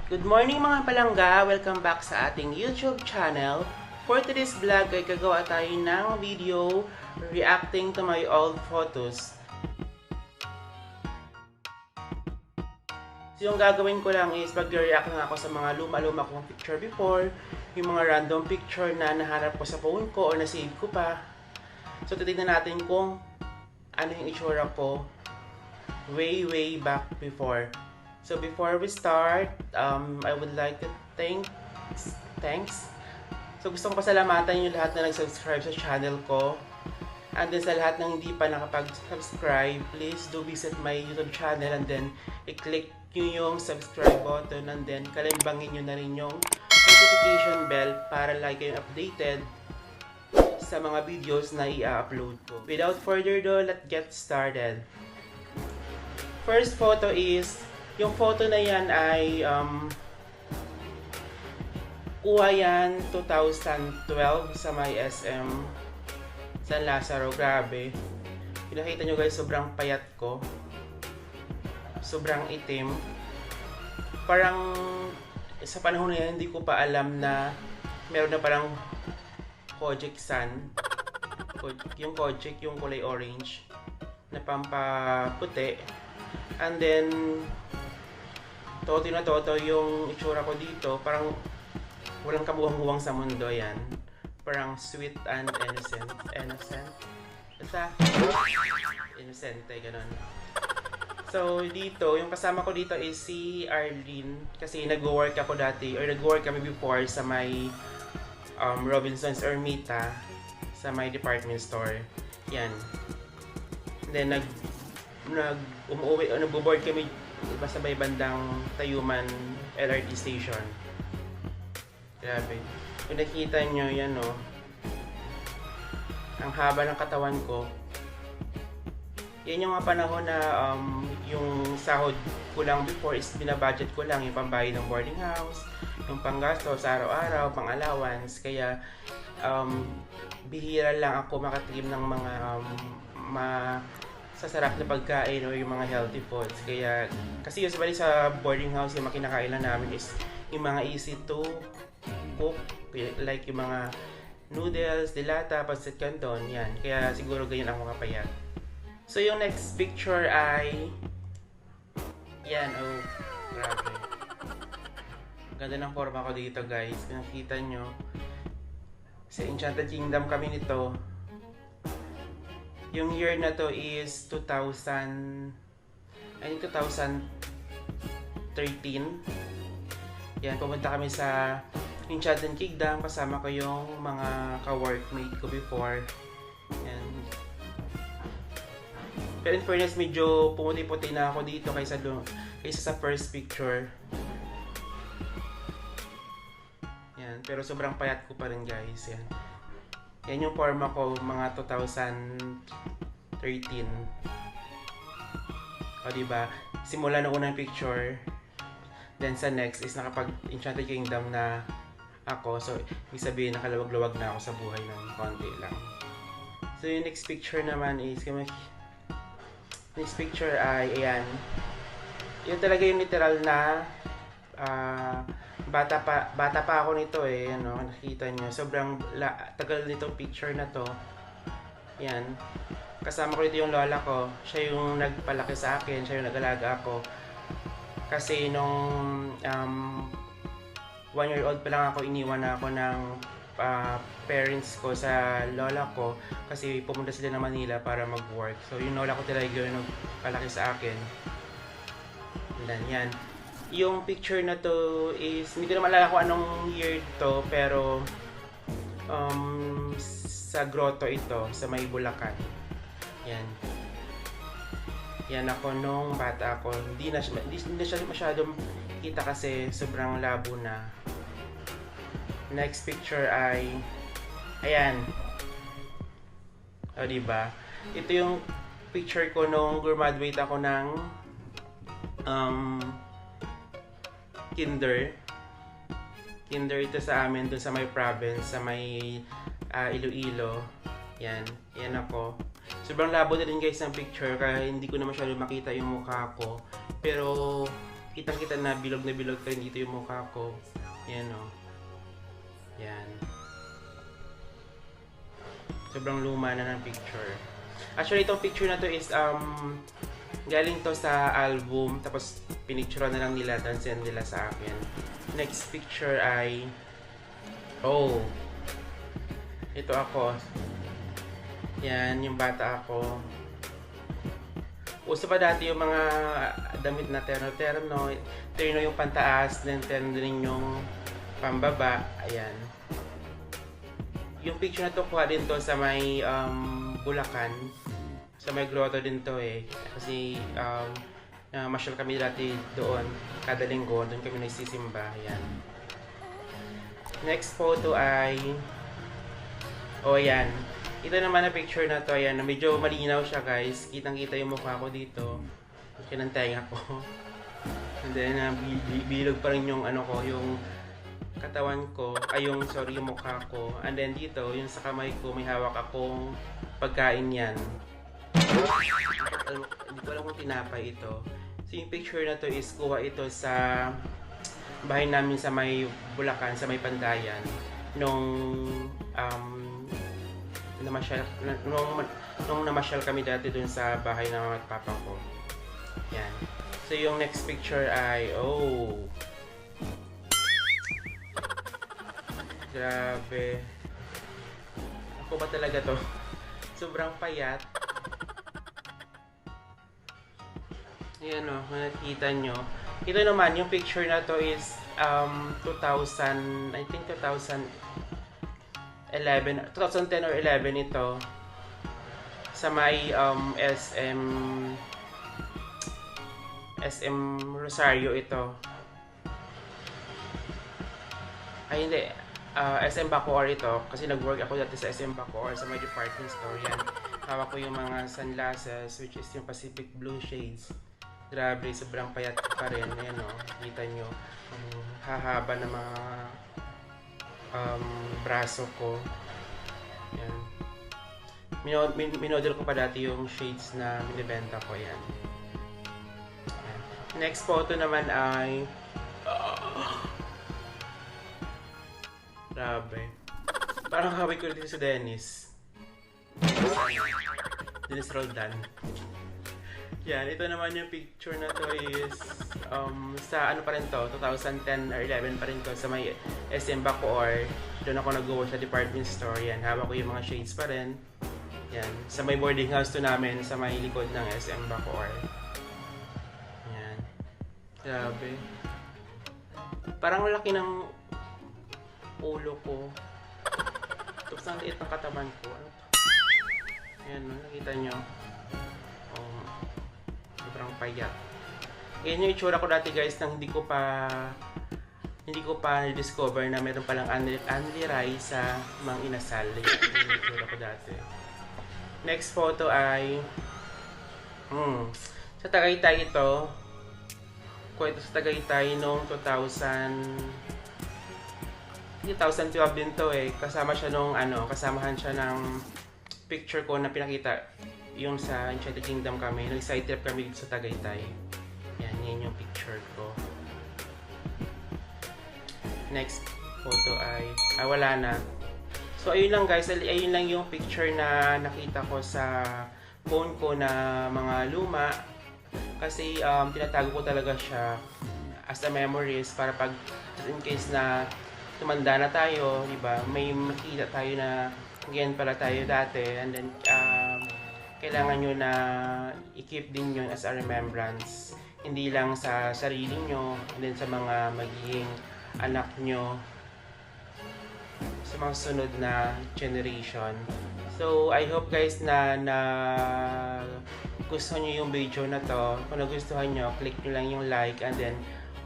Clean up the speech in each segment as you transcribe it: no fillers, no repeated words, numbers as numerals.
Good morning mga palangga! Welcome back sa ating YouTube channel. For today's vlog ay gagawa tayo ng video reacting to my old photos. So yung gagawin ko lang is mag-react lang ako sa mga luma-luma kong picture before, yung mga random picture na nahanap ko sa phone ko or na-save ko pa. So titignan natin kung ano yung itsura ko way back before. So before we start, I would like to thanks. So gusto kong pasalamatan yung lahat na nag-subscribe sa channel ko. And then sa lahat ng hindi pa nakapag-subscribe, please do visit my YouTube channel and then i-click nyo yung subscribe button and then kalimbangin nyo na rin yung notification bell para like kayong updated sa mga videos na i-upload ko. Without further ado, let's get started. First photo is, yung photo na yan ay kuha yan 2012 sa may SM San Lazaro. Grabe. Pinakita nyo guys, sobrang payat ko. Sobrang itim. Parang sa panahon na yan, hindi ko pa alam na meron na parang Kojik Sun. Yung Kojik, yung kulay orange na pampaputi. And then toto na toto yung itsura ko dito, parang walang kabuhang-buwang sa mundo yan. Parang sweet and innocent. Basta innocent, ganun. So dito, yung kasama ko dito is si Arlene, kasi nag-work ako dati, or nag-work kami before sa may Robinsons Ermita, sa may department store. Yan. And then umuwi, nagbo-board kami basta may bandang Tayuman LRT station. Grabe. Kung nakita nyo, yan o. Ang haba ng katawan ko. Yan yung mga panahon na yung sahod ko lang before is binabudget ko lang yung pambayad ng boarding house, yung panggastos araw-araw, pang allowance. Kaya bihira lang ako makatikim ng mga sasarap na pagkain o yung mga healthy foods. Kaya, kasi usually sa boarding house, yung mga kinakain lang namin is yung mga easy to cook, like yung mga noodles, dilata, pancit canton, yan. Kaya siguro ganyan ako kapayat. So yung next picture ay yan, oh, grabe. Ganda ng forma ko dito guys. Nakita nyo, sa Enchanted Kingdom kami nito. Yung year na to is 2013. Yan, pumunta kami sa Enchanted Kingdom, kasama ko yung mga ka-workmate ko before. Yan. Pero in fairness, medyo pumuti-puti na ako dito kaysa sa first picture. Yan, pero sobrang payat ko pa rin guys. Yan. Yan yung forma ko mga 2013. O diba? Simula ng unang picture. Then sa next is nakapag-Enchanted Kingdom na ako. So, ibig sabihin nakaluwag-luwag na ako sa buhay ng konti lang. So, yung next picture naman is, next picture ay, ayan. Yun talaga yung literal na bata pa ako nito eh, ano, nakita niyo. Sobrang tagal nitong picture na to. Yan. Kasama ko dito yung lola ko. Siya yung nagpalaki sa akin, siya yung nag-alaga ako. Kasi nung 1-year-old pa lang ako, iniwan na ako ng parents ko sa lola ko kasi pumunta sila ng Manila para mag-work. So yung lola ko talaga yung nagpalaki sa akin. Yan. Yung picture na to is, hindi ko na maalala kung anong year to, pero sa grotto ito, sa may Bulacan. Yan. Yan ako nung bata ako. Hindi na siya masyadong kita kasi sobrang labo na. Next picture ay, ayan. O diba? Ito yung picture ko nung graduate ako ng kinder ito sa amin dun sa may province, sa may Iloilo. Yan ako. Sobrang labo na rin guys ng picture kaya hindi ko na masyado makita yung mukha ko. Pero Kitang-kita na bilog pa rin dito yung mukha ko. Yan o. Yan. Sobrang luma na ng picture. Actually, itong picture na to is galing to sa album. Tapos, pinicture na lang nila. Then, send nila sa akin. Next picture ay... Oh! Ito ako. Yan, yung bata ako. Uso pa dati yung mga damit na terno-terno. Terno yung pantaas, then terno din yung pambaba. Ayan. Yung picture na to, kuha din to sa may Bulacan. Sa may grotto din to eh. Kasi masyal kami dati doon. Kada linggo, doon kami nagsisimba. Ayan. Next photo ay... Oh, ayan. Ito naman na picture na to, ayan, medyo malinaw siya guys. Kitang-kita yung mukha ko dito. Yung tenga ko. And then, bilog pa rin yung ano ko, yung katawan ko, yung mukha ko. And then dito, yung sa kamay ko, may hawak akong pagkain yan. Hindi ko alam kung tinapay ito. So yung picture na to is kuha ito sa bahay namin sa may Bulacan, sa may Pandayan. Nung namasyal kami dati dun sa bahay ng mga papa ko. Yan. So yung next picture ay, oh, grabe. Ako ba talaga to? Sobrang payat. Ayan o, nakikita nyo. Ito naman, yung picture na to is 2010 or 11 ito. Sa may SM Rosario ito. Ay hindi, SM Bacoor ito. Kasi nag-work ako dati sa SM Bacoor sa may department store yan. Hawak ko yung mga sunglasses, which is yung Pacific Blue shades. Grabe, sobrang payat pa rin. Ayan o, kita nyo. Hahaba ng mga braso ko. Yan. Minodel ko pa dati yung shades na binibenta ko. Yan. Yan. Next photo naman ay... Grabe. Parang kaway ko dito si Dennis. Dennis Roldan. Yan, ito naman yung picture na to is sa ano pa rin to, 2010 or 11 pa rin to sa may SM Bacoor. Doon ako nag-work sa department store. Yan, hawak ko yung mga shades pa rin. Yan, sa may boarding house to namin sa may likod ng SM Bacoor. Yan. Grabe. Parang laki ng ulo ko. Tapos ang liit ng katawan ko. Ano to? Yan, nakita nyo. Sobrang payat. Yan yung itsura ko dati guys nang hindi ko pa discover na meron palang Anli Rai sa Mang Inasal. Yan yung itsura ko dati. Next photo ay sa Tagaytay ito. Kwento sa Tagaytay noong 2012 din to eh. Kasama siya nung kasamahan siya ng picture ko na pinakita yung sa Enchanted Kingdom kami. Nag-side trip kami dito sa Tagaytay. Yan yung picture ko. Next photo ay wala na. So ayun lang guys, ayun lang yung picture na nakita ko sa phone ko na mga luma. Kasi tinatago ko talaga siya as a memories para pag in case na tumanda na tayo, di ba? May makita tayo na ganyan pala tayo dati, and then kailangan nyo na i-keep din yun as a remembrance. Hindi lang sa sarili nyo, and then sa mga magiging anak nyo, sa mga sunod na generation. So, I hope guys na gusto nyo yung video na to. Kung nagustuhan nyo, click nyo lang yung like, and then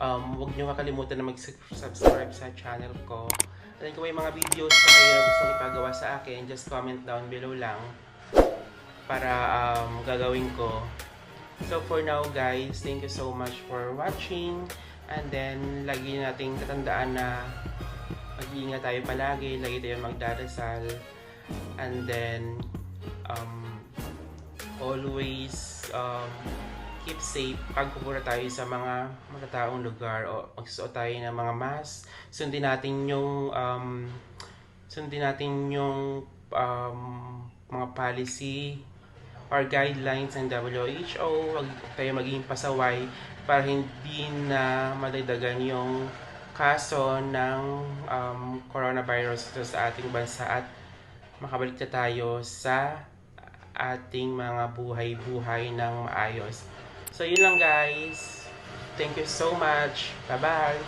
huwag nyo kakalimutan na mag-subscribe sa channel ko. And then kung may mga videos na kayo na gusto ipagawa sa akin, just comment down below lang para gagawin ko. So for now guys, thank you so much for watching, and then lagi nating tatandaan na mag-iingat tayo palagi, lagi tayo magdarasal, and then always keep safe pag pupunta tayo sa mga matataong lugar o magsusuot tayo ng mga mask. Sundin natin yung mga policy or guidelines ng WHO. Huwag tayo maging pasaway para hindi na madagdagan yung kaso ng coronavirus dito sa ating bansa at makabalik na tayo sa ating mga buhay-buhay ng maayos. So yun lang guys. Thank you so much. Bye-bye.